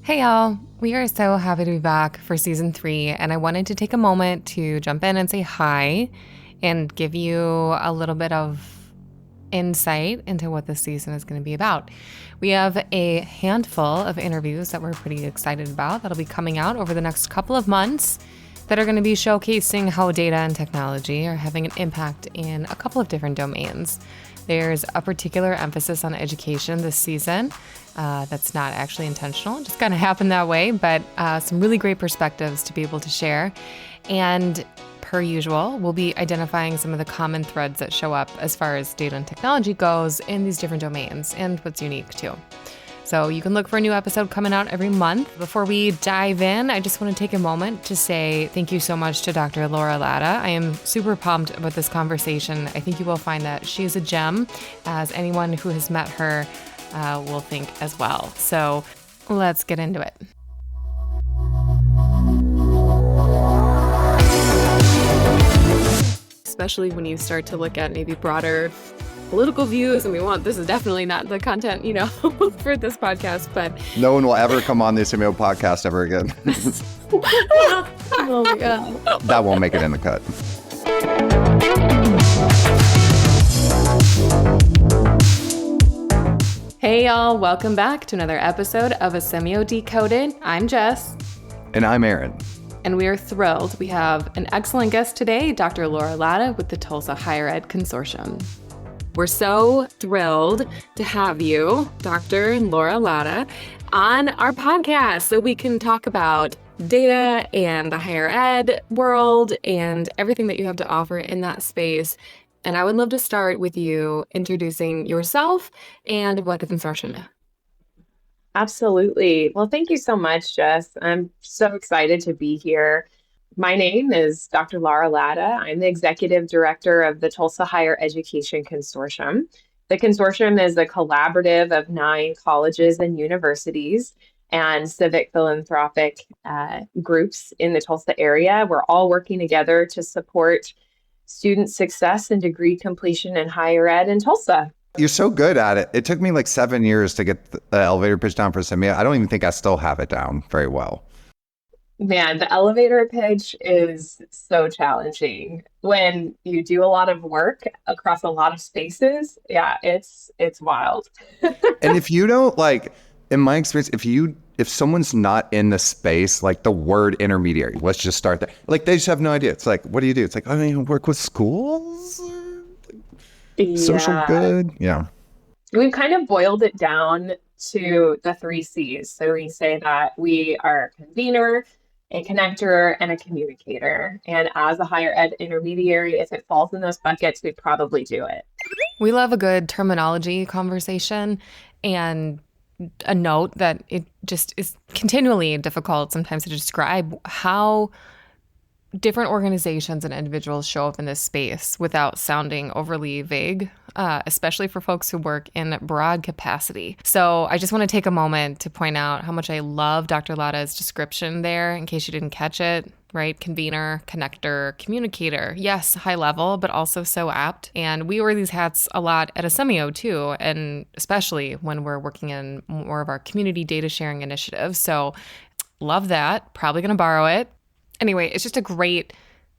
Hey y'all, we are so happy to be back for season 3, and I wanted to take a moment to jump in and say hi and give you a little bit of insight into what this season is going to be about. We have a handful of interviews that we're pretty excited about that'll be coming out over the next couple of months that are going to be showcasing how data and technology are having an impact in a couple of different domains. There's a particular emphasis on education this season. That's not actually intentional. It just kind of happened that way, but some really great perspectives to be able to share. And per usual, we'll be identifying some of the common threads that show up as far as data and technology goes in these different domains and what's unique too. So you can look for a new episode coming out every month. Before we dive in, I just want to take a moment to say thank you so much to Dr. Laura Latta. I am super pumped about this conversation. I think you will find that she is a gem, as anyone who has met her will think as well. So let's get into it. Especially when you start to look at maybe broader political views, and this is definitely not the content, for this podcast, but no one will ever come on the Asemio podcast ever again. Oh my God. That won't make it in the cut. Hey y'all, welcome back to another episode of Asemio Decoded. I'm Jess. And I'm Aaron. And we are thrilled. We have an excellent guest today, Dr. Laura Latta with the Tulsa Higher Ed Consortium. We're so thrilled to have you, Dr. Laura Latta, on our podcast so we can talk about data and the higher ed world and everything that you have to offer in that space. And I would love to start with you introducing yourself and what the consortium is. Absolutely. Well, thank you so much, Jess. I'm so excited to be here. My name is Dr. Laura Latta. I'm the Executive Director of the Tulsa Higher Education Consortium. The consortium is a collaborative of 9 colleges and universities and civic philanthropic groups in the Tulsa area. We're all working together to support student success and degree completion in higher ed in Tulsa. You're so good at it. It took me like 7 years to get the elevator pitch down for Asemio. I don't even think I still have it down very well. Man, the elevator pitch is so challenging when you do a lot of work across a lot of spaces. Yeah, it's wild. And if you don't, like, in my experience, if someone's not in the space, like the word intermediary, let's just start there. Like, they just have no idea. It's like, what do you do? It's like, I mean, work with schools? Social good? Yeah. We've kind of boiled it down to the 3 C's. So we say that we are a convener, a connector, and a communicator. And as a higher ed intermediary, if it falls in those buckets, we probably do it. We love a good terminology conversation, and a note that it just is continually difficult sometimes to describe how different organizations and individuals show up in this space without sounding overly vague, especially for folks who work in broad capacity. So I just want to take a moment to point out how much I love Dr. Latta's description there, in case you didn't catch it, right? Convener, connector, communicator. Yes, high level, but also so apt. And we wear these hats a lot at Asemio too, and especially when we're working in more of our community data sharing initiatives. So love that. Probably going to borrow it. Anyway, it's just a great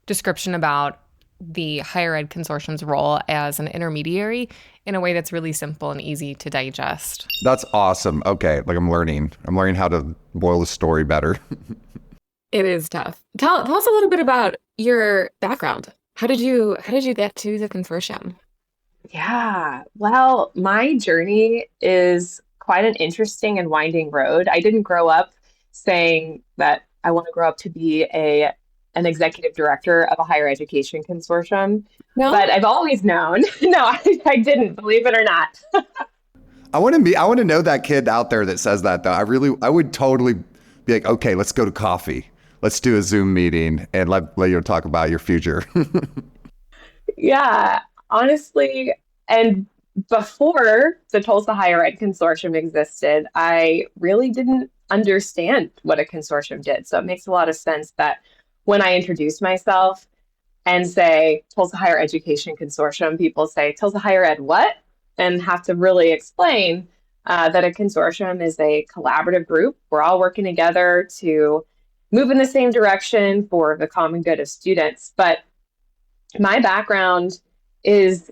description about the higher ed consortium's role as an intermediary in a way that's really simple and easy to digest. That's awesome. Okay, like I'm learning how to boil the story better. It is tough. Tell us a little bit about your background. How did you get to the consortium? Yeah, well, my journey is quite an interesting and winding road. I didn't grow up saying that I want to grow up to be an executive director of a higher education consortium. No? But I've always known. No, I didn't, believe it or not. I want to know that kid out there that says that, though. I would totally be like, okay, let's go to coffee. Let's do a Zoom meeting and let you talk about your future. Yeah, honestly. And before the Tulsa Higher Ed Consortium existed, I really didn't understand what a consortium did. So it makes a lot of sense that when I introduce myself and say Tulsa Higher Education Consortium, people say, Tulsa Higher Ed what? And have to really explain that a consortium is a collaborative group. We're all working together to move in the same direction for the common good of students. But my background is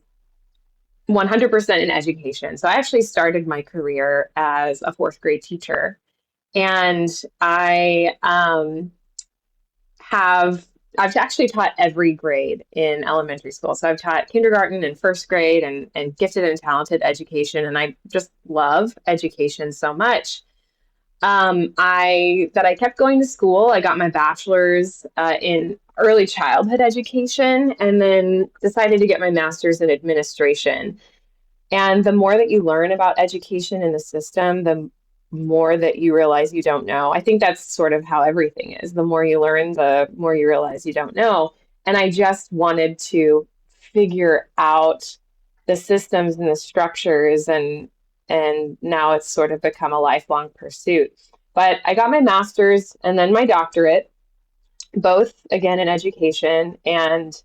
100% in education. So I actually started my career as a fourth grade teacher. And I've actually taught every grade in elementary school. So I've taught kindergarten and first grade and gifted and talented education. And I just love education so much. I kept going to school. I got my bachelor's in early childhood education and then decided to get my master's in administration. And the more that you learn about education in the system, the more that you realize you don't know. I think that's sort of how everything is. The more you learn, the more you realize you don't know. And I just wanted to figure out the systems and the structures, and now it's sort of become a lifelong pursuit. But I got my master's and then my doctorate, both again in education, and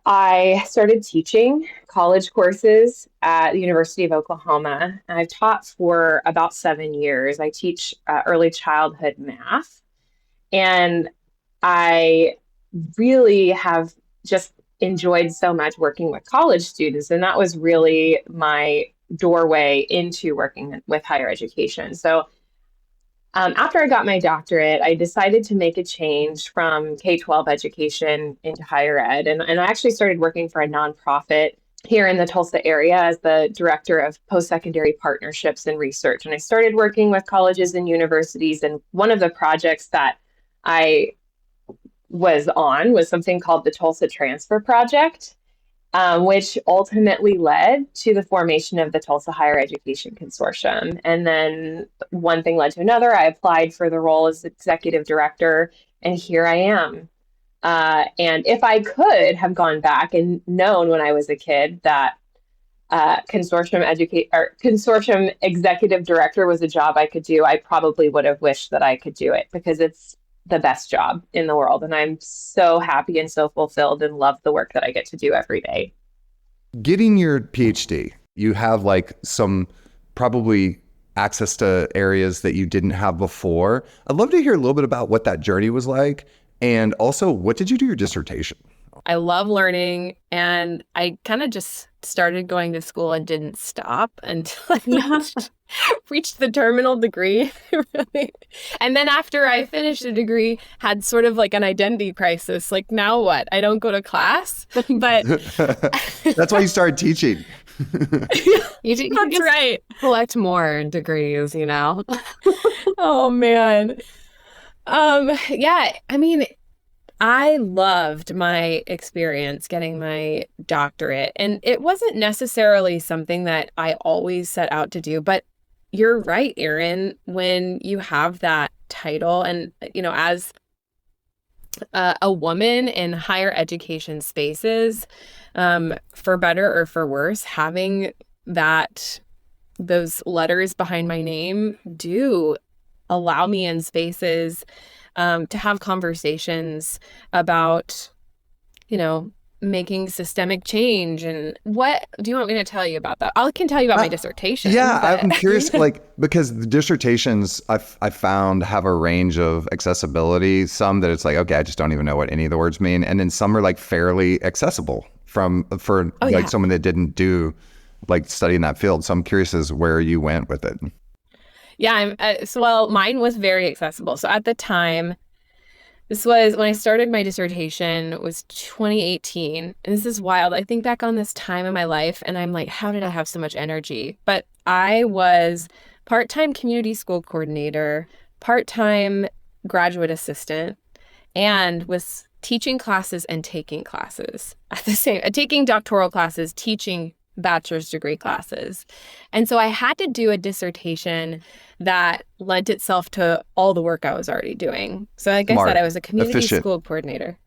I started teaching college courses at the University of Oklahoma. And I've taught for about 7 years. I teach early childhood math. And I really have just enjoyed so much working with college students. And that was really my doorway into working with higher education. So after I got my doctorate, I decided to make a change from K-12 education into higher ed. And I actually started working for a nonprofit here in the Tulsa area as the director of post-secondary partnerships and research. And I started working with colleges and universities. And one of the projects that I was on was something called the Tulsa Transfer Project, which ultimately led to the formation of the Tulsa Higher Education Consortium. And then one thing led to another. I applied for the role as executive director, and here I am. And if I could have gone back and known when I was a kid that consortium executive director was a job I could do, I probably would have wished that I could do it because it's the best job in the world. And I'm so happy and so fulfilled and love the work that I get to do every day. Getting your PhD, you have like some probably access to areas that you didn't have before. I'd love to hear a little bit about what that journey was like. And also, what did you do your dissertation? I love learning, and I kind of just started going to school and didn't stop until I reached the terminal degree. Really. And then after I finished the degree, had sort of like an identity crisis. Like, now what? I don't go to class, but that's why you started teaching. That's right. Collect more degrees, you know? Oh, man. Yeah, I mean, I loved my experience getting my doctorate, and it wasn't necessarily something that I always set out to do, but you're right, Aaron, when you have that title and, you know, as a woman in higher education spaces, for better or for worse, having those letters behind my name do allow me in spaces to have conversations about, you know, making systemic change. And what do you want me to tell you about that? I can tell you about my dissertation. Yeah, but... I'm curious, like, because the dissertations I found have a range of accessibility. Some that it's like, okay, I just don't even know what any of the words mean. And then some are like fairly accessible for someone that didn't do like study in that field. So I'm curious as where you went with it. Yeah, mine was very accessible. So at the time, this was when I started my dissertation, it was 2018. And this is wild. I think back on this time in my life and I'm like, how did I have so much energy? But I was part-time community school coordinator, part-time graduate assistant, and was teaching classes and taking classes at the same, taking doctoral classes, teaching bachelor's degree classes. And so I had to do a dissertation that lent itself to all the work I was already doing. So like I said, I was a community school coordinator.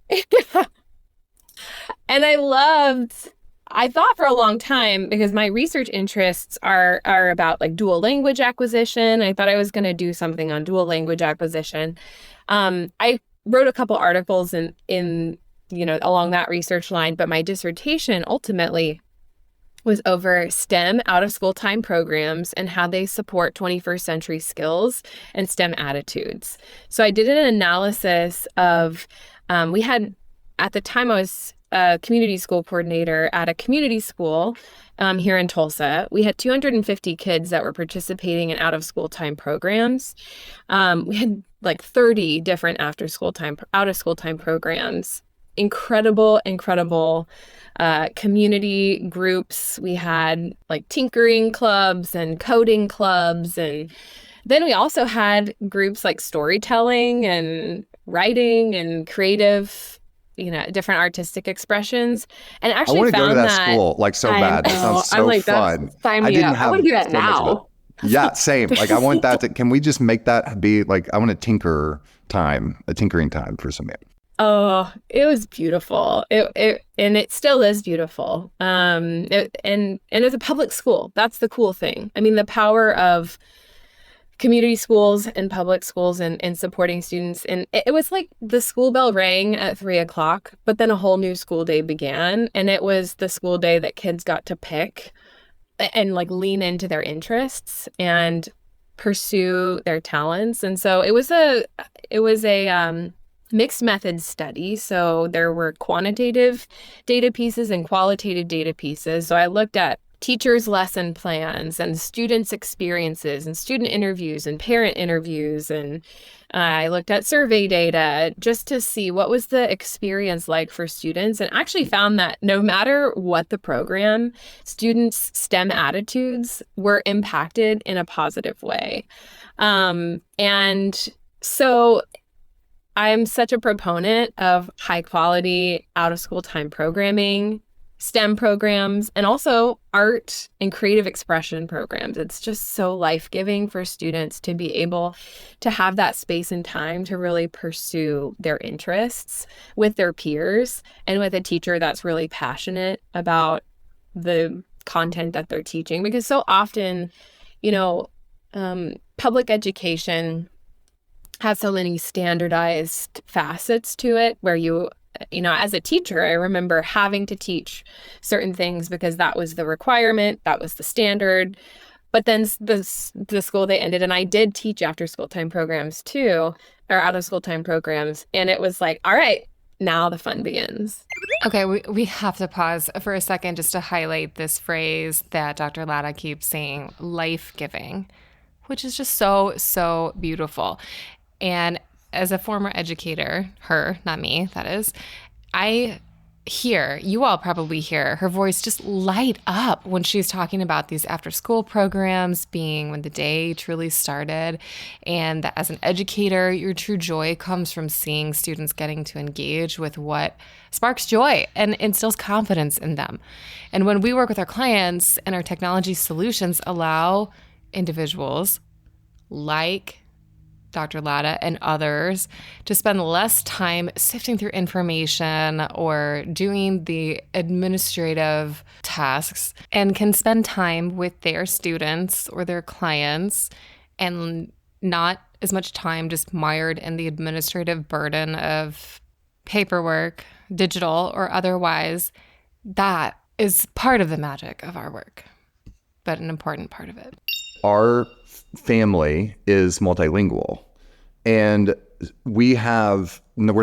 And I thought for a long time, because my research interests are about like dual language acquisition. I thought I was going to do something on dual language acquisition. I wrote a couple articles in along that research line, but my dissertation ultimately was over STEM out of school time programs and how they support 21st century skills and STEM attitudes. So I did an analysis of, we had, at the time I was a community school coordinator at a community school here in Tulsa. We had 250 kids that were participating in out of school time programs. We had like 30 different out of school time programs. Incredible community groups. We had like tinkering clubs and coding clubs. And then we also had groups like storytelling and writing and creative, different artistic expressions. And I actually want to go to found that school like so bad. That sounds so I'm like, fun. sign I me didn't up. I have want to do that so much of now. it. Yeah, same. Like I want that to, can we just make that be like, I want a tinkering time for some. Oh, it was beautiful. And it still is beautiful. And it's a public school. That's the cool thing. I mean, the power of community schools and public schools and supporting students. And it was like the school bell rang at 3:00, but then a whole new school day began. And it was the school day that kids got to pick and like lean into their interests and pursue their talents. And so it was a mixed method study. So there were quantitative data pieces and qualitative data pieces. So I looked at teachers' lesson plans and students' experiences and student interviews and parent interviews. And I looked at survey data just to see what was the experience like for students, and actually found that no matter what the program, students' STEM attitudes were impacted in a positive way. And so I'm such a proponent of high quality out of school time programming, STEM programs, and also art and creative expression programs. It's just so life-giving for students to be able to have that space and time to really pursue their interests with their peers and with a teacher that's really passionate about the content that they're teaching. Because so often, public education has so many standardized facets to it where as a teacher, I remember having to teach certain things because that was the requirement, that was the standard. But then the school day ended, and I did teach after school time programs too, or out of school time programs. And it was like, all right, now the fun begins. Okay, we have to pause for a second just to highlight this phrase that Dr. Latta keeps saying, life-giving, which is just so, so beautiful. And as a former educator, her, not me, that is, you all probably hear her voice just light up when she's talking about these after school programs being when the day truly started. And that as an educator, your true joy comes from seeing students getting to engage with what sparks joy and instills confidence in them. And when we work with our clients, and our technology solutions allow individuals like Dr. Latta and others to spend less time sifting through information or doing the administrative tasks, and can spend time with their students or their clients, and not as much time just mired in the administrative burden of paperwork, digital or otherwise. That is part of the magic of our work, but an important part of it. Our family is multilingual, and we're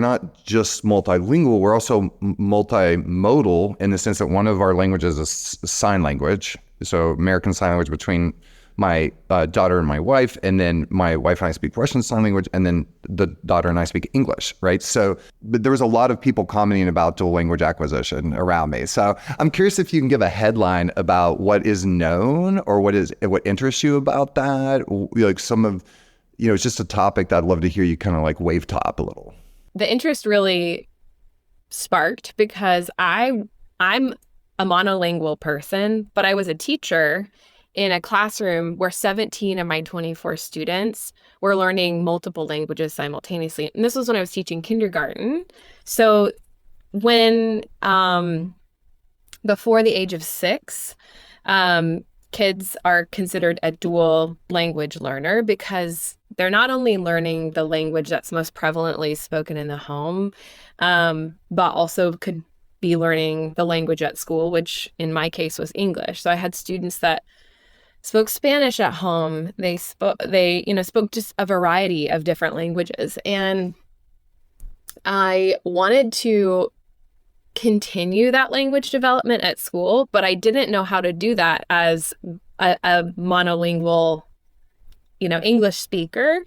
not just multilingual, we're also multimodal in the sense that one of our languages is sign language. So American Sign Language between my daughter and my wife, and then my wife and I speak Russian Sign Language, and then the daughter and I speak English, right? So but there was a lot of people commenting about dual language acquisition around me. So I'm curious if you can give a headline about what is known or what interests you about that. Like some of, it's just a topic that I'd love to hear you kind of like wave top a little. The interest really sparked because I'm a monolingual person, but I was a teacher in a classroom where 17 of my 24 students were learning multiple languages simultaneously. And this was when I was teaching kindergarten. So when, before the age of 6, kids are considered a dual language learner because they're not only learning the language that's most prevalently spoken in the home, but also could be learning the language at school, which in my case was English. So I had students that spoke Spanish at home. They spoke just a variety of different languages. And I wanted to continue that language development at school, but I didn't know how to do that as a monolingual, English speaker.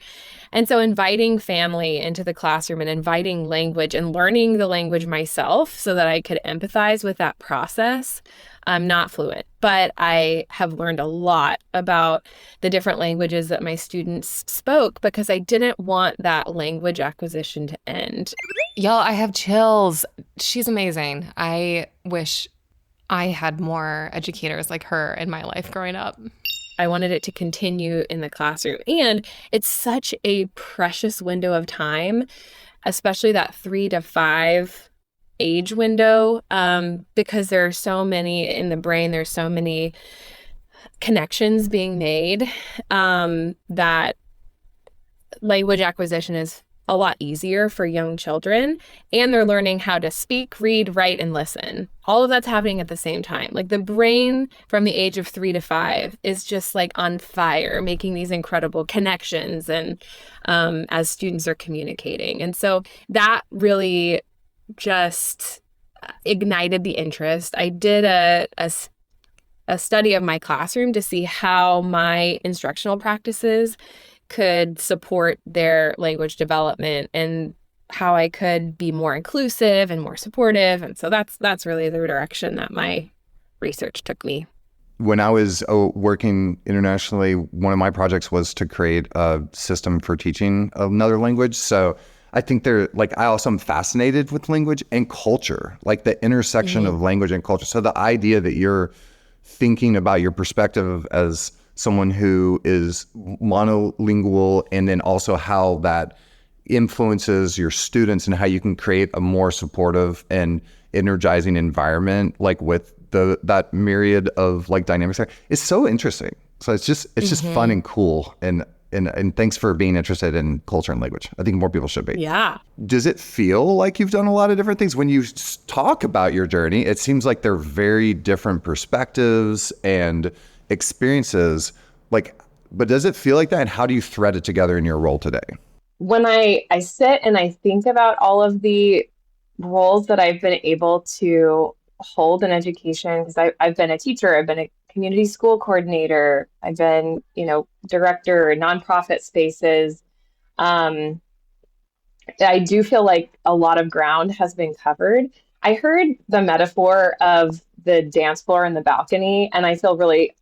And so inviting family into the classroom and inviting language and learning the language myself so that I could empathize with that process. I'm not fluent, but I have learned a lot about the different languages that my students spoke because I didn't want that language acquisition to end. Y'all, I have chills. She's amazing. I wish I had more educators like her in my life growing up. I wanted it to continue in the classroom. And it's such a precious window of time, especially that 3 to 5 age window, because there are so many in the brain, there's so many connections being made, that language acquisition is a lot easier for young children, and they're learning how to speak, read, write, and listen. All of that's happening at the same time. Like the brain from the age of 3 to 5 is just like on fire, making these incredible connections and as students are communicating. And so that really just ignited the interest. I did a study of my classroom to see how my instructional practices could support their language development and how I could be more inclusive and more supportive. And so that's really the direction that my research took me. When I was working internationally, one of my projects was to create a system for teaching another language. So I think I also am fascinated with language and culture, like the intersection of language and culture. So the idea that you're thinking about your perspective as someone who is monolingual, and then also how that influences your students and how you can create a more supportive and energizing environment, like with that myriad of like dynamics, is so interesting. So it's just fun and cool. And thanks for being interested in culture and language. I think more people should be. Yeah. Does it feel like you've done a lot of different things? When you talk about your journey, it seems like they're very different perspectives and experiences, but does it feel like that? And how do you thread it together in your role today? When I sit and I think about all of the roles that I've been able to hold in education, because I've been a teacher, I've been a community school coordinator, I've been, director of nonprofit spaces. I do feel like a lot of ground has been covered. I heard the metaphor of the dance floor and the balcony, and I feel really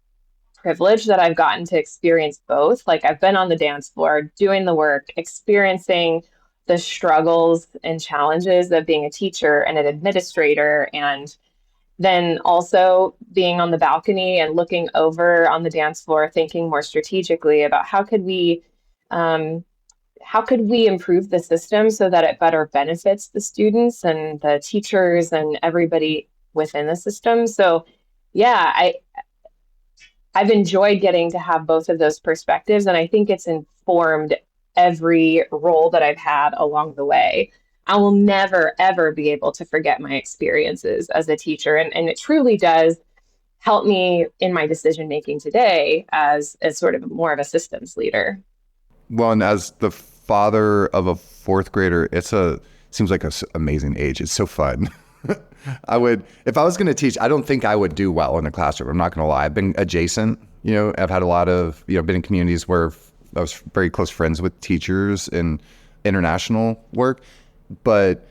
privileged that I've gotten to experience both. Like I've been on the dance floor doing the work, experiencing the struggles and challenges of being a teacher and an administrator, and then also being on the balcony and looking over on the dance floor, thinking more strategically about how could we improve the system so that it better benefits the students and the teachers and everybody within the system. So yeah, I've enjoyed getting to have both of those perspectives, and I think it's informed every role that I've had along the way. I will never, ever be able to forget my experiences as a teacher, and it truly does help me in my decision-making today as sort of more of a systems leader. Well, and as the father of a 4th grader, seems like an amazing age. It's so fun. If I was going to teach, I don't think I would do well in the classroom. I'm not going to lie. I've been adjacent, I've had a lot of, been in communities where I was very close friends with teachers in international work. But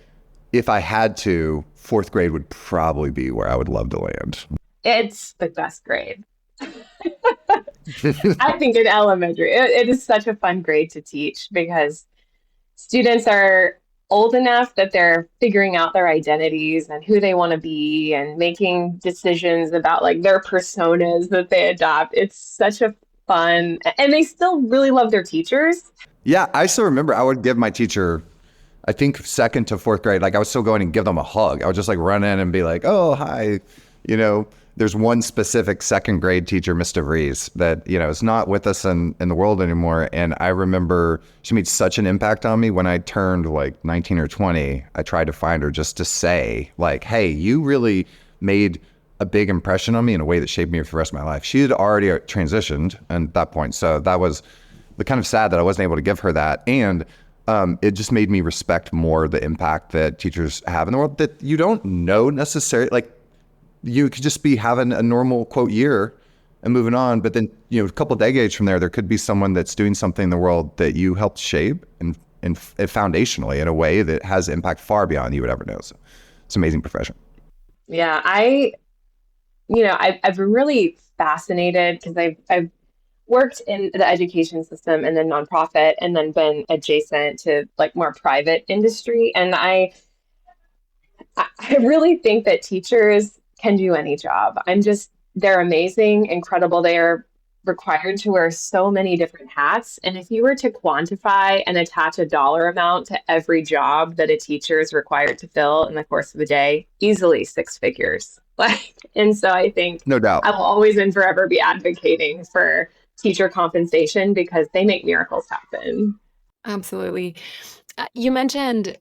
if I had to, 4th grade would probably be where I would love to land. It's the best grade. I think in elementary, it is such a fun grade to teach because students are old enough that they're figuring out their identities and who they want to be and making decisions about like their personas that they adopt. It's such a fun, and they still really love their teachers. Yeah, I still remember I would give my teacher, I think 2nd to 4th grade, like I was still going and give them a hug. I would just like run in and be like, oh, hi, there's one specific second grade teacher, Mr. Vries, that, is not with us in the world anymore. And I remember she made such an impact on me when I turned like 19 or 20. I tried to find her just to say like, hey, you really made a big impression on me in a way that shaped me for the rest of my life. She had already transitioned at that point. So that was the kind of sad that I wasn't able to give her that. And it just made me respect more the impact that teachers have in the world that you don't know necessarily. Like, you could just be having a normal quote year and moving on. But then, a couple of decades from there could be someone that's doing something in the world that you helped shape and foundationally in a way that has impact far beyond you would ever know. So it's an amazing profession. Yeah, I've been really fascinated because I've worked in the education system and then nonprofit and then been adjacent to like more private industry. And I really think that teachers can do any job. They're amazing, incredible. They're required to wear so many different hats. And if you were to quantify and attach a dollar amount to every job that a teacher is required to fill in the course of a day, easily six figures. And so I think no doubt I will always and forever be advocating for teacher compensation because they make miracles happen. Absolutely. You mentioned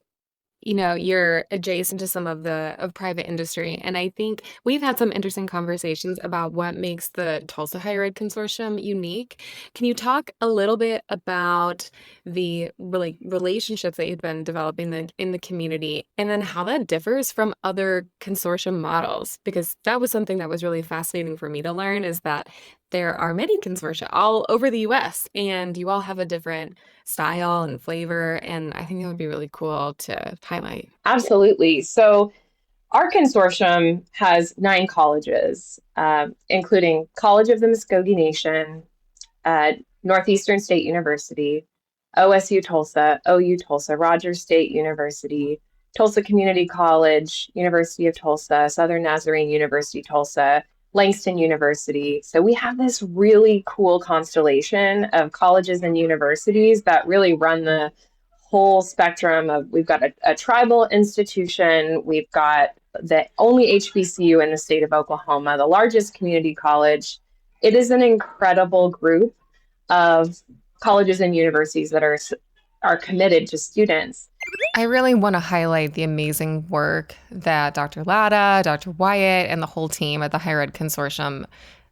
you're adjacent to some of private industry. And I think we've had some interesting conversations about what makes the Tulsa Higher Ed Consortium unique. Can you talk a little bit about the relationships that you've been developing in the community and then how that differs from other consortium models? Because that was something that was really fascinating for me to learn, is that there are many consortia all over the US and you all have a different style and flavor. And I think that would be really cool to highlight. Absolutely. So our consortium has 9 colleges, including College of the Muskogee Nation, Northeastern State University, OSU Tulsa, OU Tulsa, Rogers State University, Tulsa Community College, University of Tulsa, Southern Nazarene University Tulsa, Langston University. So we have this really cool constellation of colleges and universities that really run the whole spectrum of, we've got a tribal institution, we've got the only HBCU in the state of Oklahoma, the largest community college. It is an incredible group of colleges and universities that are committed to students. I really want to highlight the amazing work that Dr. Latta, Dr. Wyatt, and the whole team at the Higher Ed Consortium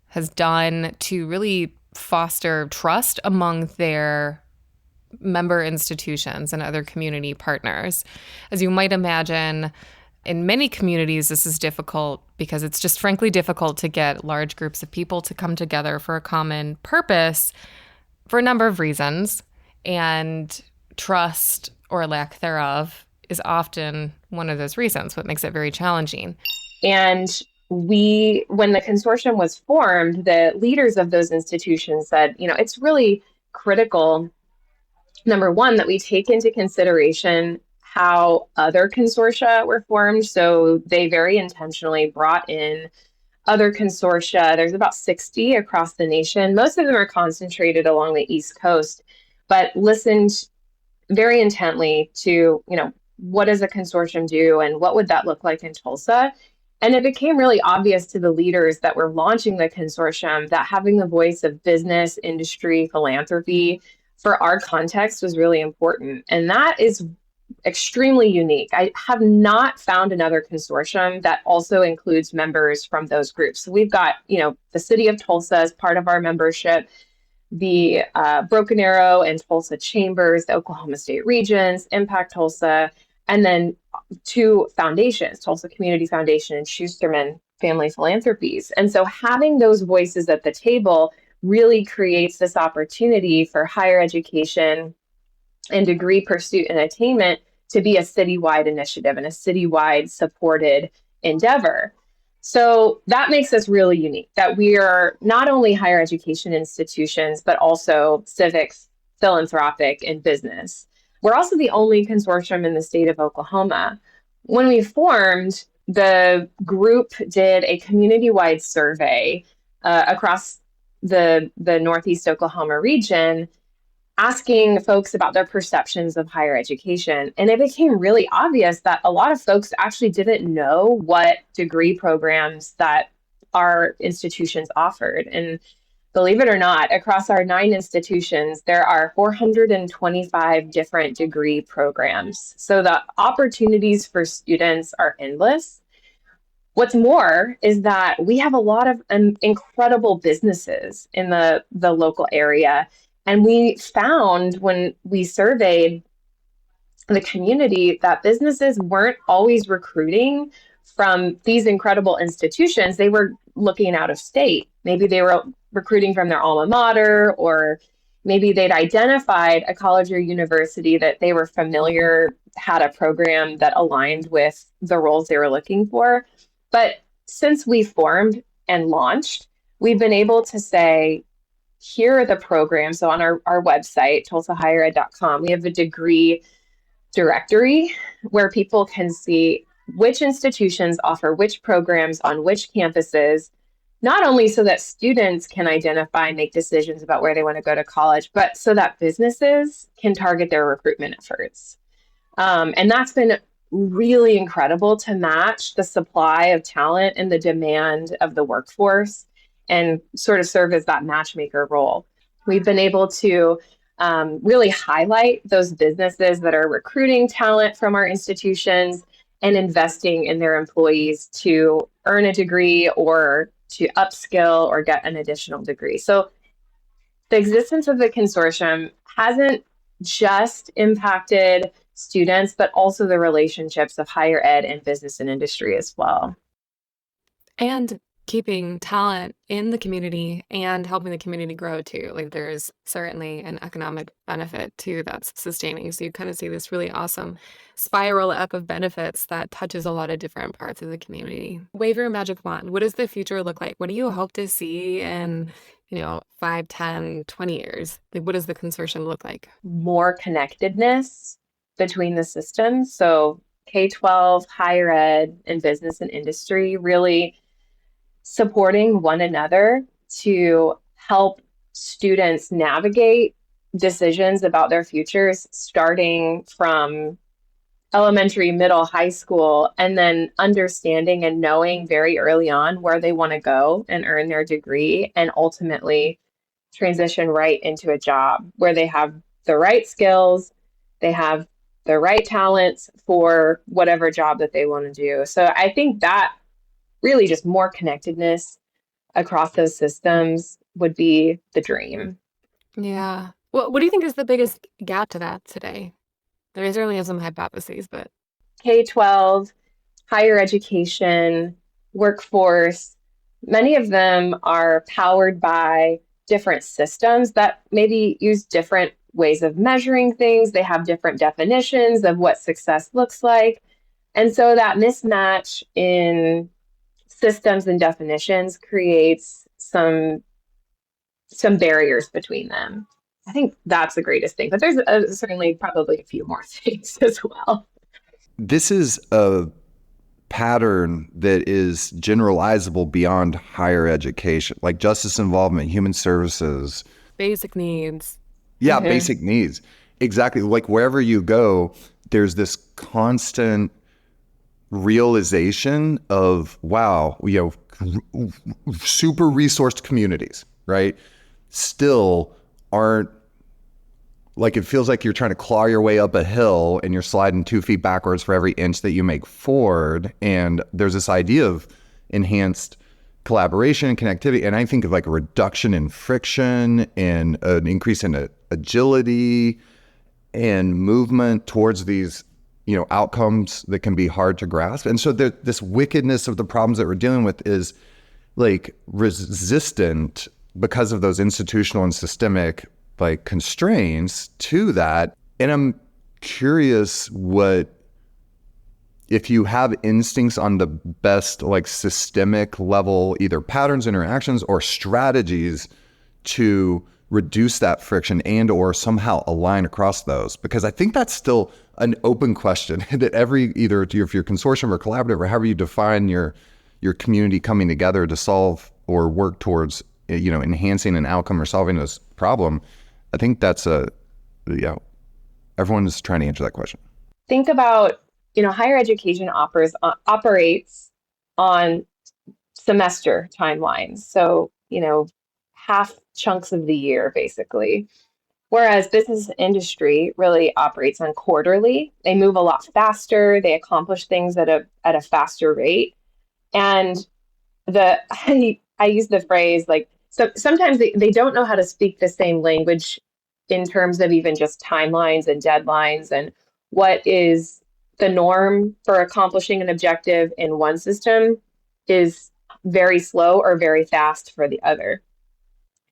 has done to really foster trust among their member institutions and other community partners. As you might imagine, in many communities, this is difficult because it's just frankly difficult to get large groups of people to come together for a common purpose for a number of reasons. And trust or lack thereof is often one of those reasons, what makes it very challenging. And when the consortium was formed, the leaders of those institutions said, it's really critical, number one, that we take into consideration how other consortia were formed. So they very intentionally brought in other consortia. There's about 60 across the nation. Most of them are concentrated along the East Coast, but listened very intently to, what does a consortium do and what would that look like in Tulsa? And it became really obvious to the leaders that were launching the consortium that having the voice of business, industry, philanthropy for our context was really important. And that is extremely unique. I have not found another consortium that also includes members from those groups. So we've got, the city of Tulsa as part of our membership, the Broken Arrow and Tulsa Chambers, the Oklahoma State Regions, Impact Tulsa, and then 2 foundations, Tulsa Community Foundation and Schusterman Family Philanthropies. And so having those voices at the table really creates this opportunity for higher education and degree pursuit and attainment to be a citywide initiative and a citywide supported endeavor. So that makes us really unique, that we are not only higher education institutions, but also civics, philanthropic, and business. We're also the only consortium in the state of Oklahoma. When we formed, the group did a community-wide survey across the Northeast Oklahoma region, asking folks about their perceptions of higher education. And it became really obvious that a lot of folks actually didn't know what degree programs that our institutions offered. And believe it or not, across our 9 institutions, there are 425 different degree programs. So the opportunities for students are endless. What's more is that we have a lot of incredible businesses in the local area. And we found when we surveyed the community that businesses weren't always recruiting from these incredible institutions. They were looking out of state. Maybe they were recruiting from their alma mater, or maybe they'd identified a college or university that they were familiar, had a program that aligned with the roles they were looking for. But since we formed and launched, we've been able to say, here are the programs. So on our website, tulsahighered.com, we have a degree directory where people can see which institutions offer which programs on which campuses, not only so that students can identify and make decisions about where they want to go to college, but so that businesses can target their recruitment efforts. And that's been really incredible to match the supply of talent and the demand of the workforce and sort of serve as that matchmaker role. We've been able to really highlight those businesses that are recruiting talent from our institutions and investing in their employees to earn a degree or to upskill or get an additional degree. So the existence of the consortium hasn't just impacted students, but also the relationships of higher ed and business and industry as well. And keeping talent in the community and helping the community grow too. Like there's certainly an economic benefit to that's sustaining. So you kind of see this really awesome spiral up of benefits that touches a lot of different parts of the community. Wave your magic wand. What does the future look like? What do you hope to see in 5, 10, 20 years? Like, what does the consortium look like? More connectedness between the systems. So K-12, higher ed, and business and industry really supporting one another to help students navigate decisions about their futures, starting from elementary, middle, high school, and then understanding and knowing very early on where they want to go and earn their degree, and ultimately transition right into a job where they have the right skills, they have the right talents for whatever job that they want to do. So I think that really just more connectedness across those systems would be the dream. Yeah. Well, what do you think is the biggest gap to that today? There certainly have some hypotheses, but K-12, higher education, workforce, many of them are powered by different systems that maybe use different ways of measuring things. They have different definitions of what success looks like. And so that mismatch in systems and definitions creates some barriers between them. I think that's the greatest thing, but there's certainly probably a few more things as well. This is a pattern that is generalizable beyond higher education, like justice involvement, human services. basic needs. Yeah, Mm-hmm. basic needs. Exactly. Like wherever you go, there's this constant realization of, wow, super resourced communities, right? Still aren't, like, it feels like you're trying to claw your way up a hill and you're sliding 2 feet backwards for every inch that you make forward. And there's this idea of enhanced collaboration and connectivity. And I think of like a reduction in friction and an increase in agility and movement towards these, outcomes that can be hard to grasp. And so this wickedness of the problems that we're dealing with is like resistant because of those institutional and systemic like constraints to that. And I'm curious if you have instincts on the best like systemic level, either patterns, interactions, or strategies to reduce that friction and or somehow align across those, because I think that's still an open question that either if you're consortium or collaborative or however you define your community coming together to solve or work towards enhancing an outcome or solving this problem. I think that's everyone is trying to answer that question. Think about higher education operates on semester timelines. So, half chunks of the year, basically. Whereas business industry really operates on quarterly. They move a lot faster. They accomplish things at a faster rate. And I use the phrase like, so sometimes they don't know how to speak the same language in terms of even just timelines and deadlines and what is the norm for accomplishing an objective in one system is very slow or very fast for the other.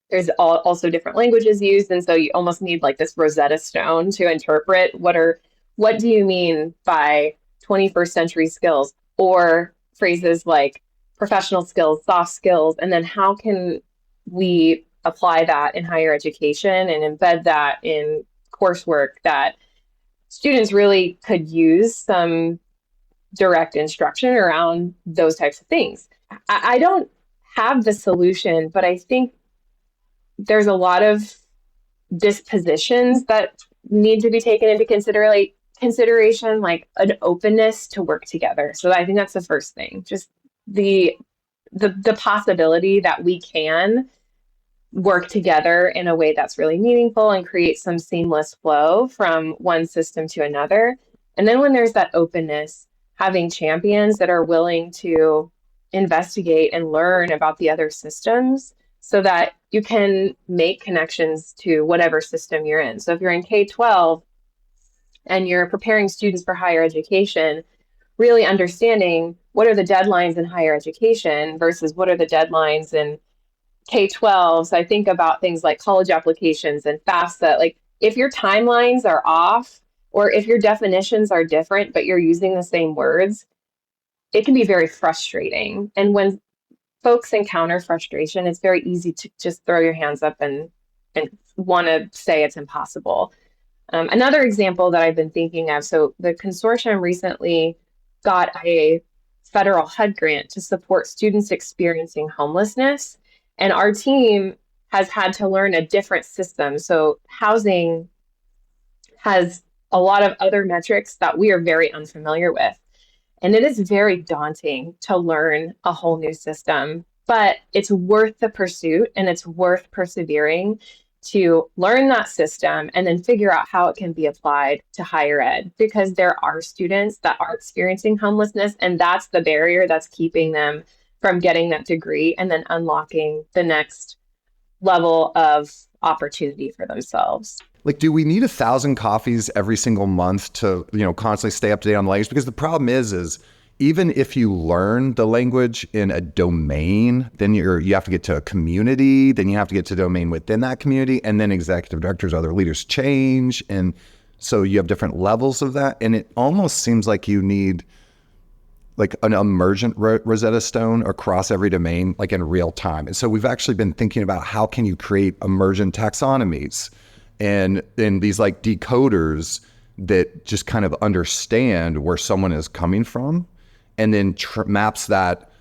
There's also different languages used, and so you almost need like this Rosetta Stone to interpret what do you mean by 21st century skills, or phrases like professional skills, soft skills, and then how can we apply that in higher education and embed that in coursework that students really could use some direct instruction around those types of things. I don't have the solution, but I think there's a lot of dispositions that need to be taken into consideration, like an openness to work together. So I think that's the first thing, just the possibility that we can work together in a way that's really meaningful and create some seamless flow from one system to another. And then when there's that openness, having champions that are willing to investigate and learn about the other systems so that you can make connections to whatever system you're in. So if you're in K-12 and you're preparing students for higher education, really understanding what are the deadlines in higher education versus what are the deadlines in K-12. So I think about things like college applications and FAFSA. Like if your timelines are off or if your definitions are different, but you're using the same words, it can be very frustrating. And when folks encounter frustration, it's very easy to just throw your hands up and want to say it's impossible. Another example that I've been thinking of, so the consortium recently got a federal HUD grant to support students experiencing homelessness. And our team has had to learn a different system. So housing has a lot of other metrics that we are very unfamiliar with. And it is very daunting to learn a whole new system, but it's worth the pursuit and it's worth persevering to learn that system and then figure out how it can be applied to higher ed, because there are students that are experiencing homelessness, and that's the barrier that's keeping them from getting that degree and then unlocking the next level of opportunity for themselves. Like, do we need 1,000 coffees every single month to, constantly stay up to date on language? Because the problem is even if you learn the language in a domain, then you have to get to a community, then you have to get to domain within that community, and then executive directors, other leaders change. And so you have different levels of that. And it almost seems like you need like an emergent Rosetta Stone across every domain, like in real time. And so we've actually been thinking about how can you create emergent taxonomies and these like decoders that just kind of understand where someone is coming from and then maps that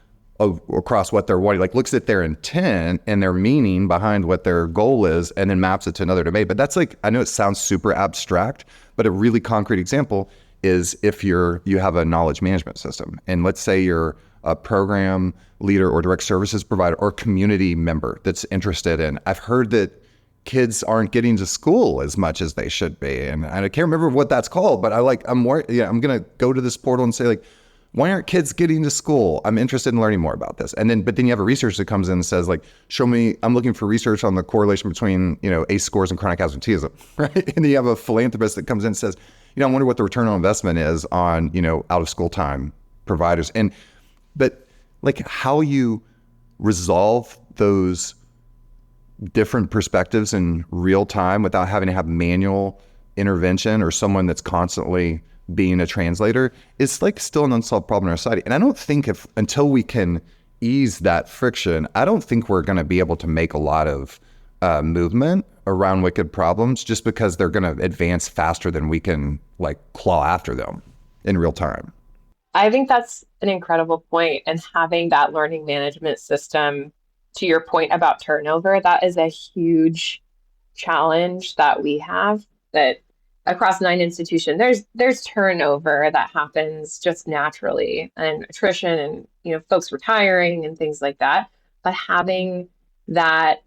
across what they're wanting, like looks at their intent and their meaning behind what their goal is and then maps it to another domain. But that's like, I know it sounds super abstract, but a really concrete example is if you have a knowledge management system, and let's say you're a program leader or direct services provider or community member that's interested in, I've heard that kids aren't getting to school as much as they should be. And I can't remember what that's called, but I'm going to go to this portal and say like, why aren't kids getting to school? I'm interested in learning more about this. But then you have a researcher that comes in and says like, show me, I'm looking for research on the correlation between, ACE scores and chronic absenteeism, right? And then you have a philanthropist that comes in and says, I wonder what the return on investment is on, out of school time providers. But like how you resolve those different perspectives in real time without having to have manual intervention or someone that's constantly being a translator is like still an unsolved problem in our society. And I don't think until we can ease that friction, I don't think we're going to be able to make a lot of movement around wicked problems just because they're going to advance faster than we can like claw after them in real time. I think that's an incredible point. And having that learning management system, to your point about turnover, that is a huge challenge that we have that across 9 institutions, there's turnover that happens just naturally, and attrition, and folks retiring and things like that. But having that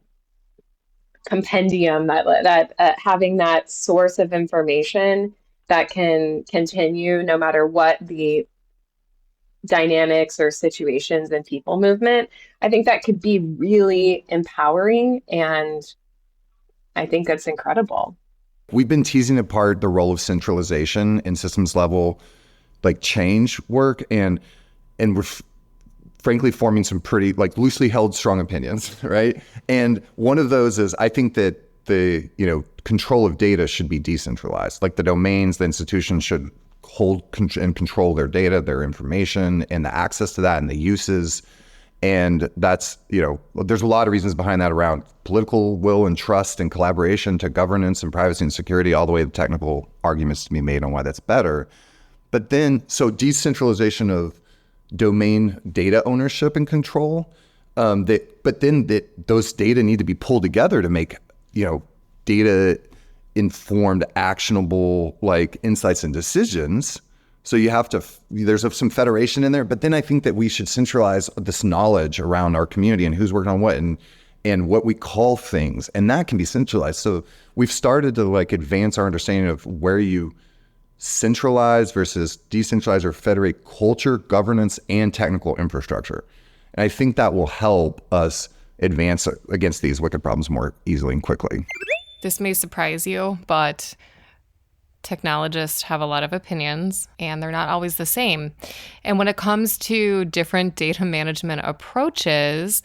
compendium, that having that source of information that can continue no matter what the dynamics or situations and people movement, I think that could be really empowering, and I think that's incredible. We've been teasing apart the role of centralization in systems level, like change work, and we're frankly forming some pretty like loosely held strong opinions, right? And one of those is I think that the control of data should be decentralized. Like the domains, the institutions should hold and control their data, their information, and the access to that and the uses. And that's, there's a lot of reasons behind that around political will and trust and collaboration to governance and privacy and security, all the way to technical arguments to be made on why that's better. But then, so decentralization of domain data ownership and control, but then those data need to be pulled together to make, data informed, actionable, like insights and decisions. So you have to, there's some federation in there, but then I think that we should centralize this knowledge around our community and who's working on what and what we call things. And that can be centralized. So we've started to like advance our understanding of where you centralize versus decentralize or federate culture, governance, and technical infrastructure. And I think that will help us advance against these wicked problems more easily and quickly. This may surprise you, but technologists have a lot of opinions, and they're not always the same. And when it comes to different data management approaches,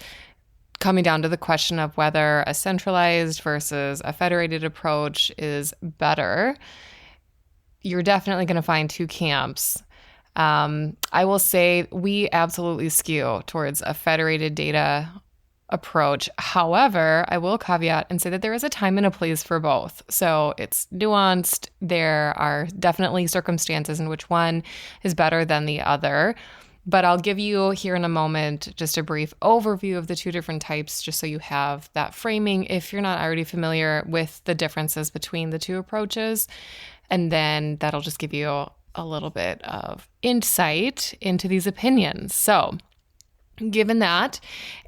coming down to the question of whether a centralized versus a federated approach is better, you're definitely going to find two camps. I will say we absolutely skew towards a federated data approach. However, I will caveat and say that there is a time and a place for both. So it's nuanced. There are definitely circumstances in which one is better than the other. But I'll give you here in a moment just a brief overview of the two different types, just so you have that framing if you're not already familiar with the differences between the two approaches. And then that'll just give you a little bit of insight into these opinions. So, given that,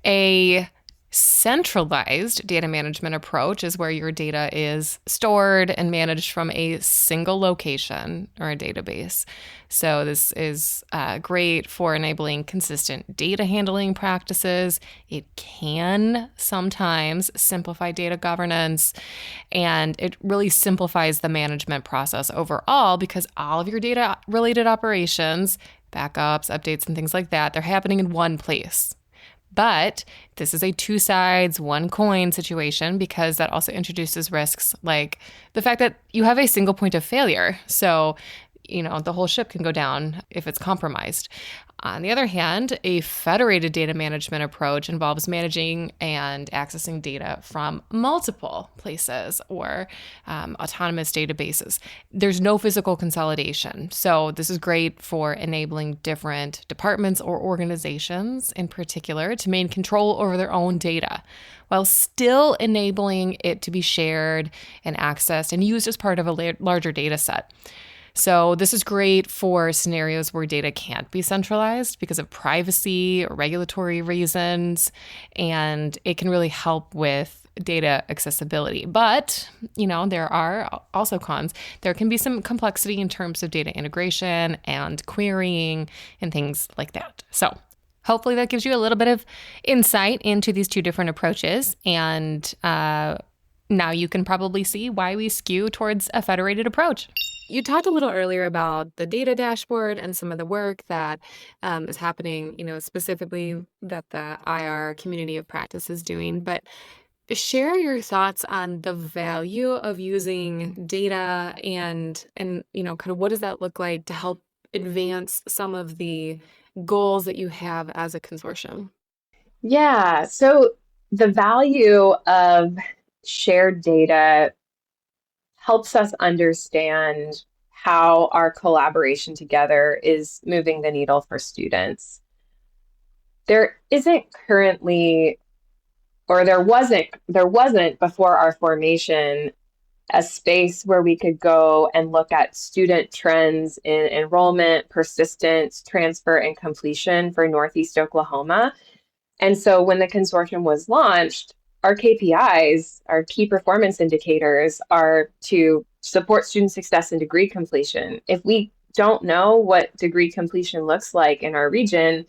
a centralized data management approach is where your data is stored and managed from a single location or a database. So this is great for enabling consistent data handling practices. It can sometimes simplify data governance, and it really simplifies the management process overall because all of your data-related operations, backups, updates, and things like that, they're happening in one place. But this is a two sides, one coin situation because that also introduces risks like the fact that you have a single point of failure. So, the whole ship can go down if it's compromised. On the other hand, a federated data management approach involves managing and accessing data from multiple places or autonomous databases. There's no physical consolidation. So this is great for enabling different departments or organizations in particular to maintain control over their own data while still enabling it to be shared and accessed and used as part of a larger data set. So this is great for scenarios where data can't be centralized because of privacy or regulatory reasons, and it can really help with data accessibility. But, there are also cons. There can be some complexity in terms of data integration and querying and things like that. So hopefully that gives you a little bit of insight into these two different approaches, and now you can probably see why we skew towards a federated approach. You talked a little earlier about the data dashboard and some of the work that is happening, specifically that the IR community of practice is doing. But share your thoughts on the value of using data and kind of what does that look like to help advance some of the goals that you have as a consortium? Yeah, so the value of shared data helps us understand how our collaboration together is moving the needle for students. There isn't currently, or there wasn't before our formation, a space where we could go and look at student trends in enrollment, persistence, transfer, and completion for Northeast Oklahoma. And so when the consortium was launched, our KPIs, our key performance indicators, are to support student success and degree completion. If we don't know what degree completion looks like in our region,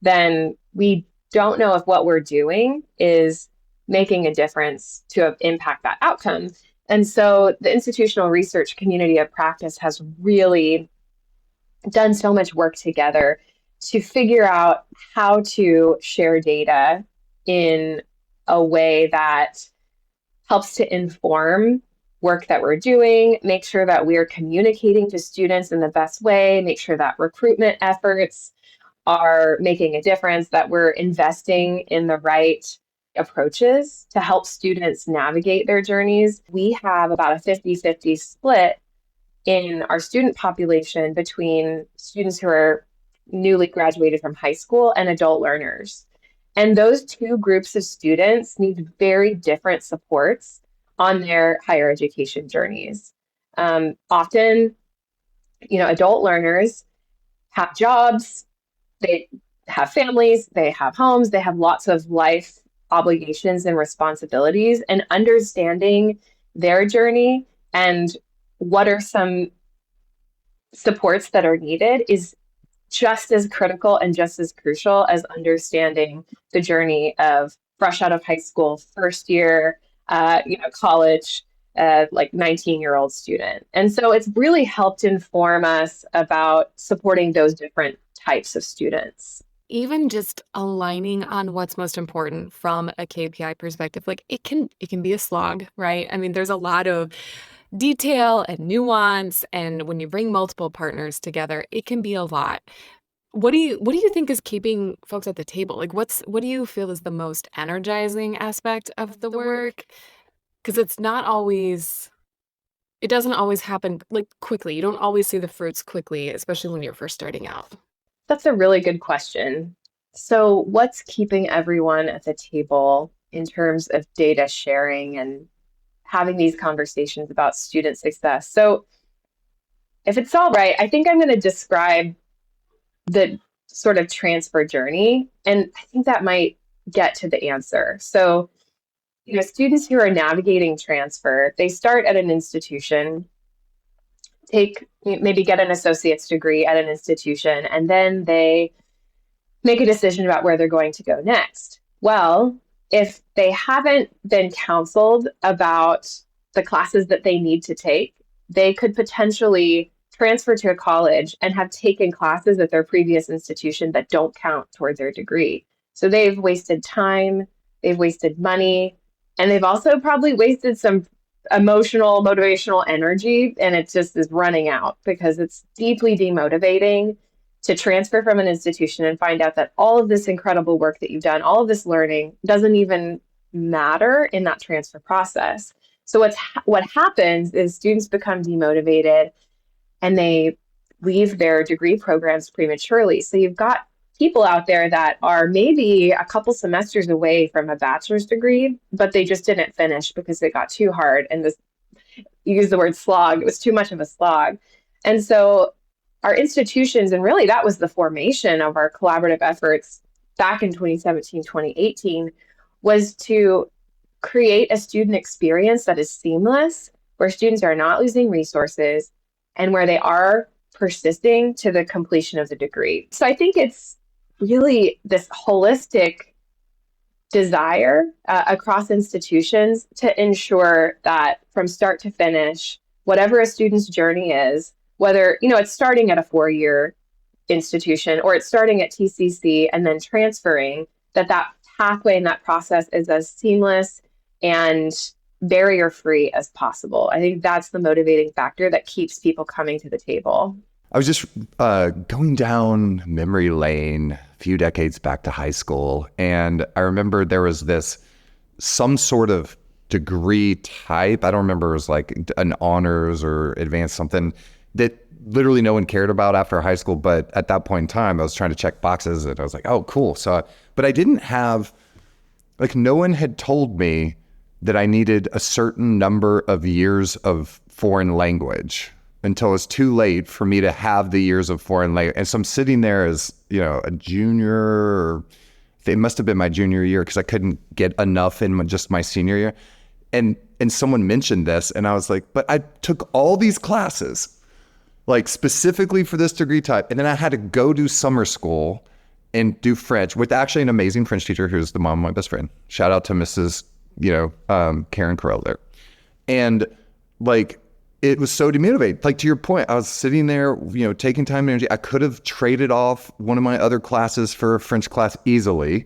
then we don't know if what we're doing is making a difference to impact that outcome. And so the institutional research community of practice has really done so much work together to figure out how to share data in a way that helps to inform work that we're doing, make sure that we're communicating to students in the best way, make sure that recruitment efforts are making a difference, that we're investing in the right approaches to help students navigate their journeys. We have about a 50-50 split in our student population between students who are newly graduated from high school and adult learners. And those two groups of students need very different supports on their higher education journeys. Often, adult learners have jobs, they have families, they have homes, they have lots of life obligations and responsibilities, and understanding their journey and what are some supports that are needed is just as critical and just as crucial as understanding the journey of fresh out of high school, first year, college, like 19-year-old student. And so it's really helped inform us about supporting those different types of students. Even just aligning on what's most important from a KPI perspective, like it can be a slog, right? I mean, there's a lot of detail and nuance, and when you bring multiple partners together, it can be a lot. What do you think is keeping folks at the table? Like what do you feel is the most energizing aspect of the work? Because it doesn't always happen like quickly. You don't always see the fruits quickly, especially when you're first starting out. That's a really good question. So what's keeping everyone at the table in terms of data sharing and having these conversations about student success? So if it's all right, I think I'm going to describe the sort of transfer journey, and I think that might get to the answer. So, students who are navigating transfer, they start at an institution, maybe get an associate's degree at an institution, and then they make a decision about where they're going to go next. Well, if they haven't been counseled about the classes that they need to take, they could potentially transfer to a college and have taken classes at their previous institution that don't count toward their degree. So they've wasted time, they've wasted money, and they've also probably wasted some emotional, motivational energy, and it just is running out because it's deeply demotivating to transfer from an institution and find out that all of this incredible work that you've done, all of this learning doesn't even matter in that transfer process. So what happens is students become demotivated and they leave their degree programs prematurely. So you've got people out there that are maybe a couple semesters away from a bachelor's degree, but they just didn't finish because it got too hard. And you use the word slog, it was too much of a slog. And so our institutions, and really that was the formation of our collaborative efforts back in 2017, 2018, was to create a student experience that is seamless, where students are not losing resources and where they are persisting to the completion of the degree. So I think it's really this holistic desire across institutions to ensure that from start to finish, whatever a student's journey is, whether it's starting at a 4-year institution or it's starting at TCC and then transferring, that pathway and that process is as seamless and barrier-free as possible. I think that's the motivating factor that keeps people coming to the table. I was just going down memory lane a few decades back to high school, and I remember there was some sort of degree type. I don't remember, it was like an honors or advanced something that literally no one cared about after high school. But at that point in time, I was trying to check boxes and I was like, oh, cool. So, but I didn't have, no one had told me that I needed a certain number of years of foreign language until it's too late for me to have the years of foreign language. And so I'm sitting there as, a junior, or it must have been my junior year because I couldn't get enough in just my senior year. And someone mentioned this and I was like, but I took all these classes like specifically for this degree type. And then I had to go do summer school and do French with actually an amazing French teacher who's the mom of my best friend. Shout out to Mrs. Karen Carell there. And like, it was so demotivating. Like to your point, I was sitting there, taking time and energy. I could have traded off one of my other classes for a French class easily.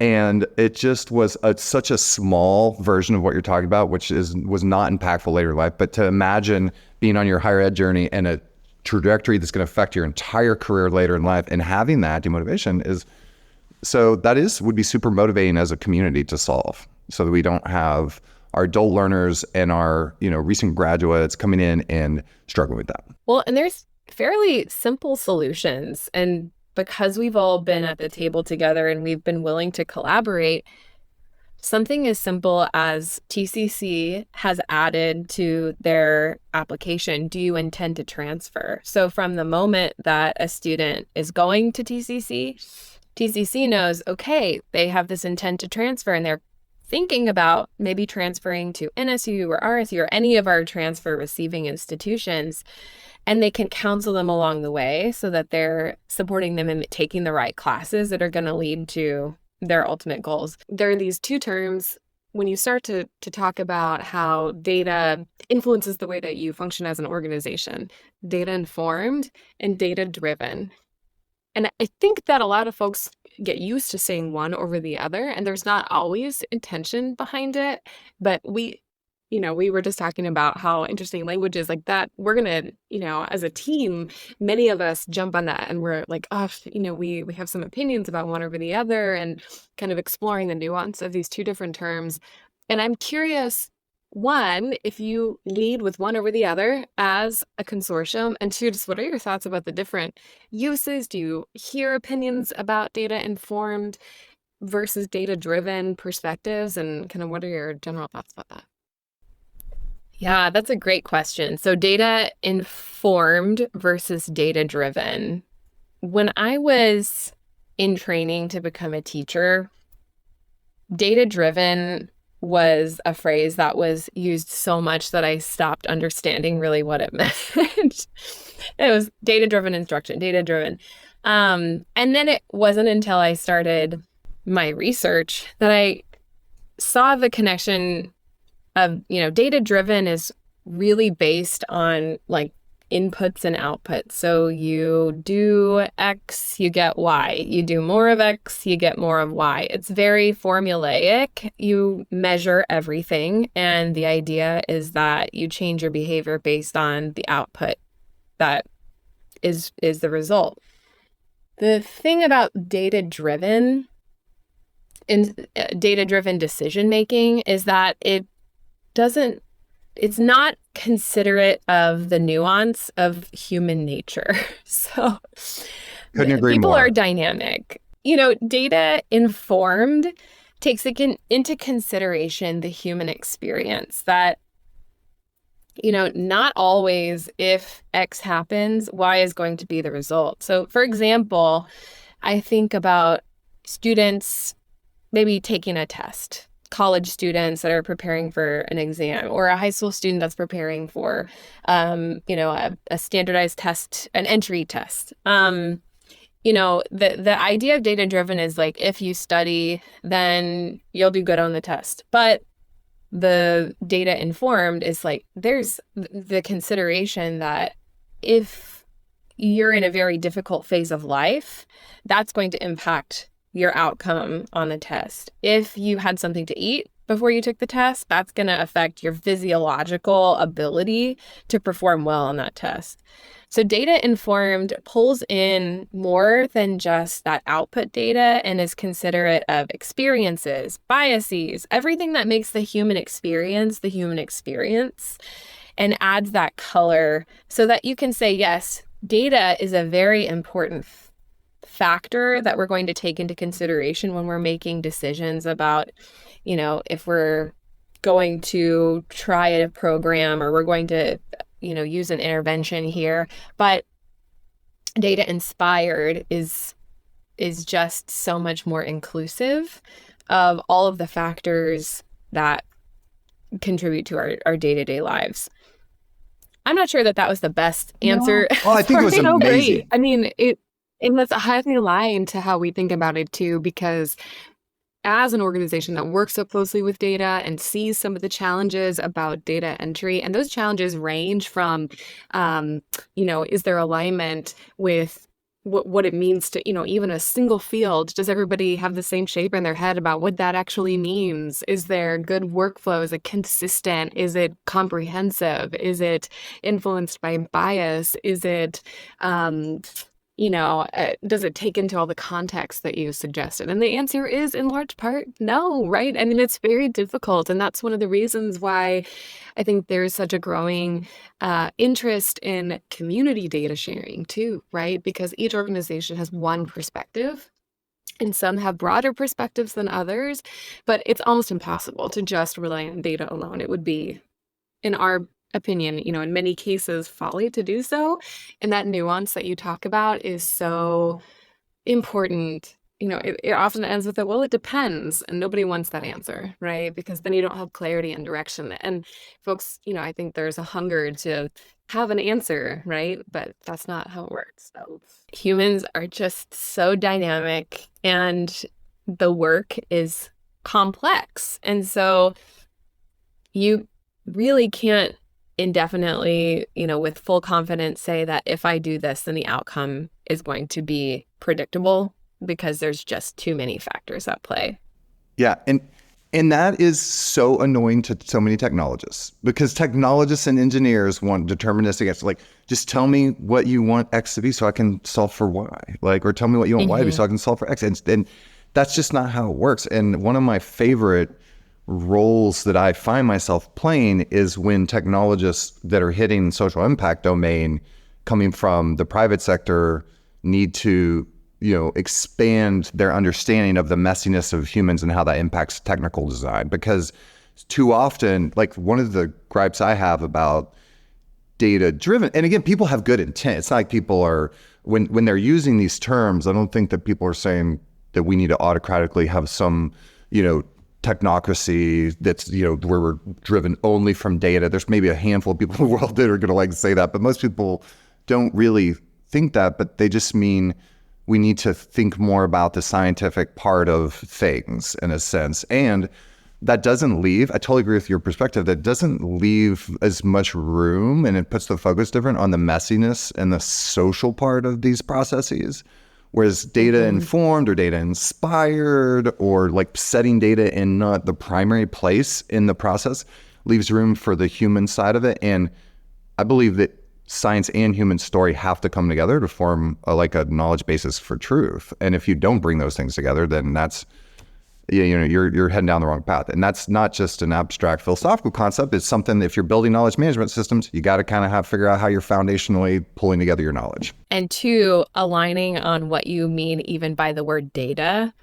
And it just was such a small version of what you're talking about, which was not impactful later in life. But to imagine being on your higher ed journey and a trajectory that's going to affect your entire career later in life and having that demotivation would be super motivating as a community to solve, so that we don't have our adult learners and our, recent graduates coming in and struggling with that. Well, and there's fairly simple solutions. And because we've all been at the table together and we've been willing to collaborate, something as simple as TCC has added to their application, do you intend to transfer? So from the moment that a student is going to TCC knows, okay, they have this intent to transfer and they're thinking about maybe transferring to NSU or RSU or any of our transfer receiving institutions, and they can counsel them along the way so that they're supporting them in taking the right classes that are going to lead to their ultimate goals. There are these two terms when you start to talk about how data influences the way that you function as an organization: data informed and data driven. And I think that a lot of folks get used to saying one over the other, and there's not always intention behind it. But we were just talking about how interesting language is like that. We're going to, as a team, many of us jump on that and we're like, we have some opinions about one over the other and kind of exploring the nuance of these two different terms. And I'm curious, one, if you lead with one over the other as a consortium, and two, just what are your thoughts about the different uses? Do you hear opinions about data-informed versus data-driven perspectives, and kind of what are your general thoughts about that? Yeah, that's a great question. So data-informed versus data-driven. When I was in training to become a teacher, data-driven was a phrase that was used so much that I stopped understanding really what it meant. It was data-driven instruction, data-driven. And then it wasn't until I started my research that I saw the connection of, data-driven is really based on like inputs and outputs. So you do X, you get Y. You do more of X, you get more of Y. It's very formulaic. You measure everything. And the idea is that you change your behavior based on the output that is the result. The thing about data-driven decision-making is that it's not considerate of the nuance of human nature. So couldn't agree people more. are dynamic. Data informed takes into consideration the human experience that, not always if X happens, Y is going to be the result. So for example, I think about students maybe taking a test. College students that are preparing for an exam, or a high school student that's preparing for, a standardized test, an entry test. The idea of data-driven is like, if you study, then you'll do good on the test. But the data-informed is like, there's the consideration that if you're in a very difficult phase of life, that's going to impact your outcome on the test. If you had something to eat before you took the test, that's going to affect your physiological ability to perform well on that test. So data informed pulls in more than just that output data and is considerate of experiences, biases, everything that makes the human experience, and adds that color so that you can say, yes, data is a very important factor that we're going to take into consideration when we're making decisions about, if we're going to try a program or we're going to, use an intervention here. But data inspired is just so much more inclusive of all of the factors that contribute to our day-to-day lives. I'm not sure that was the best answer. No. Well, I think it was amazing. Great. I mean, and that's highly aligned to how we think about it too, because as an organization that works so closely with data and sees some of the challenges about data entry, and those challenges range from, is there alignment with what it means to, even a single field? Does everybody have the same shape in their head about what that actually means? Is there good workflow? Is it consistent? Is it comprehensive? Is it influenced by bias? Is it, does it take into all the context that you suggested? And the answer is in large part, no, right? I mean, it's very difficult. And that's one of the reasons why I think there's such a growing interest in community data sharing too, right? Because each organization has one perspective and some have broader perspectives than others, but it's almost impossible to just rely on data alone. It would be, in our opinion, in many cases, folly to do so. And that nuance that you talk about is so important. It often ends with well, it depends. And nobody wants that answer, right? Because then you don't have clarity and direction. And folks, I think there's a hunger to have an answer, right? But that's not how it works. So humans are just so dynamic and the work is complex. And so you really can't indefinitely, with full confidence say that if I do this, then the outcome is going to be predictable, because there's just too many factors at play. Yeah. And that is so annoying to so many technologists, because technologists and engineers want deterministic answers. Like, just tell me what you want X to be so I can solve for Y. Or tell me what you want Y to be so I can solve for X. And that's just not how it works. And one of my favorite roles that I find myself playing is when technologists that are hitting social impact domain coming from the private sector need to, expand their understanding of the messiness of humans and how that impacts technical design. Because too often, one of the gripes I have about data driven, and again, people have good intent. It's not like people are, when they're using these terms, I don't think that people are saying that we need to autocratically have some, technocracy that's, where we're driven only from data. There's maybe a handful of people in the world that are going to say that, but most people don't really think that, but they just mean we need to think more about the scientific part of things in a sense. And that doesn't leave, I totally agree with your perspective, that doesn't leave as much room, and it puts the focus different on the messiness and the social part of these processes. Whereas data informed or data inspired, or setting data in not the primary place in the process, leaves room for the human side of it. And I believe that science and human story have to come together to form a knowledge basis for truth. And if you don't bring those things together, then that's, you're heading down the wrong path. And that's not just an abstract philosophical concept. It's something that if you're building knowledge management systems, you got to kind of figure out how you're foundationally pulling together your knowledge. And two, aligning on what you mean even by the word data.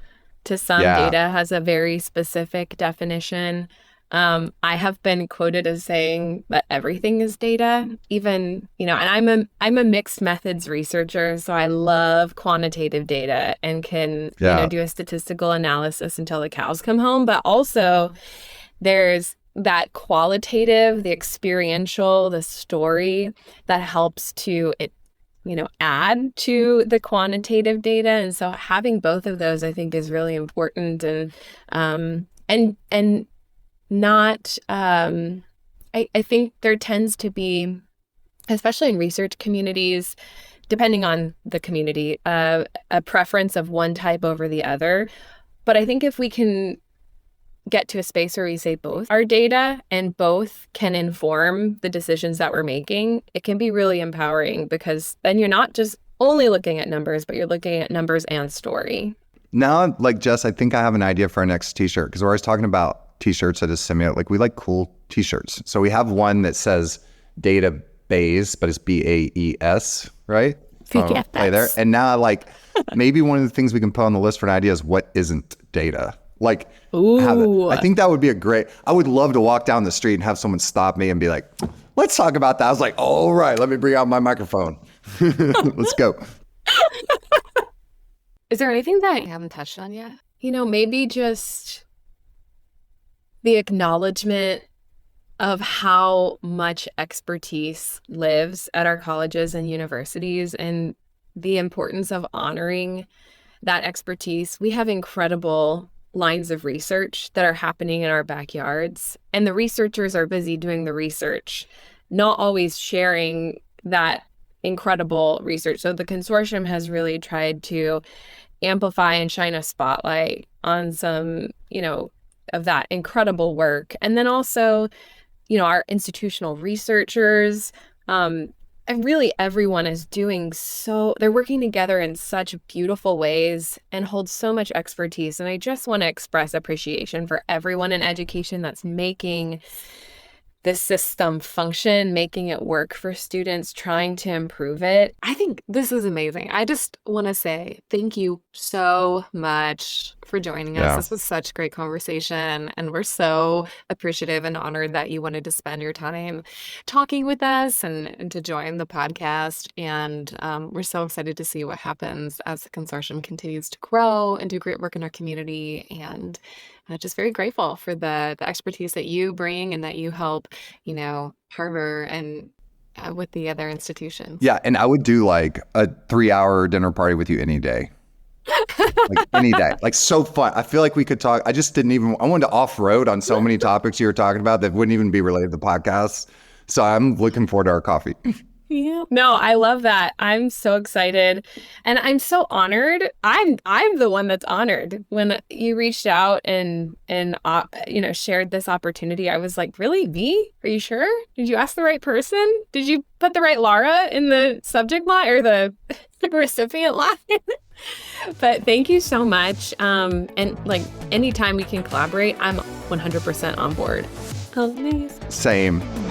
To some, data has a very specific definition. I have been quoted as saying that everything is data, even, and I'm a mixed methods researcher, so I love quantitative data and can, do a statistical analysis until the cows come home. But also there's that qualitative, the experiential, the story that helps to, add to the quantitative data. And so having both of those, I think, is really important. And not, I think there tends to be, especially in research communities, depending on the community, a preference of one type over the other. But I think if we can get to a space where we say both are data and both can inform the decisions that we're making, it can be really empowering, because then you're not just only looking at numbers, but you're looking at numbers and story. Now, Jess, I think I have an idea for our next t-shirt, because we're always talking about t-shirts at Asemio. We like cool t-shirts. So we have one that says data Baes, but it's BAES, right? Play there. And now maybe one of the things we can put on the list for an idea is what isn't data. Like, Ooh. I think that would be I would love to walk down the street and have someone stop me and be like, let's talk about that. I was like, all right, let me bring out my microphone. Let's go. Is there anything that you haven't touched on yet? Maybe just the acknowledgement of how much expertise lives at our colleges and universities and the importance of honoring that expertise. We have incredible lines of research that are happening in our backyards, and the researchers are busy doing the research, not always sharing that incredible research. So the consortium has really tried to amplify and shine a spotlight on some, of that incredible work. And then also, our institutional researchers, and really everyone is they're working together in such beautiful ways and hold so much expertise. And I just want to express appreciation for everyone in education that's making this system function, making it work for students, trying to improve it. I think this is amazing. I just want to say thank you so much for joining us. Yeah. This was such a great conversation, and we're so appreciative and honored that you wanted to spend your time talking with us and to join the podcast. And we're so excited to see what happens as the consortium continues to grow and do great work in our community. And just very grateful for the expertise that you bring and that you help, harbor and with the other institutions. Yeah, and I would do like a 3-hour dinner party with you any day. Like any day. Like so fun. I feel like we could talk. I wanted to off-road on so many topics you were talking about that wouldn't even be related to podcasts. So I'm looking forward to our coffee. Yeah. No, I love that. I'm so excited. And I'm so honored. I'm the one that's honored. When you reached out and shared this opportunity, I was like, really, V? Are you sure? Did you ask the right person? Did you put the right Laura in the subject line or the recipient line? But thank you so much. And like anytime we can collaborate, I'm 100% on board. Amazing. Same.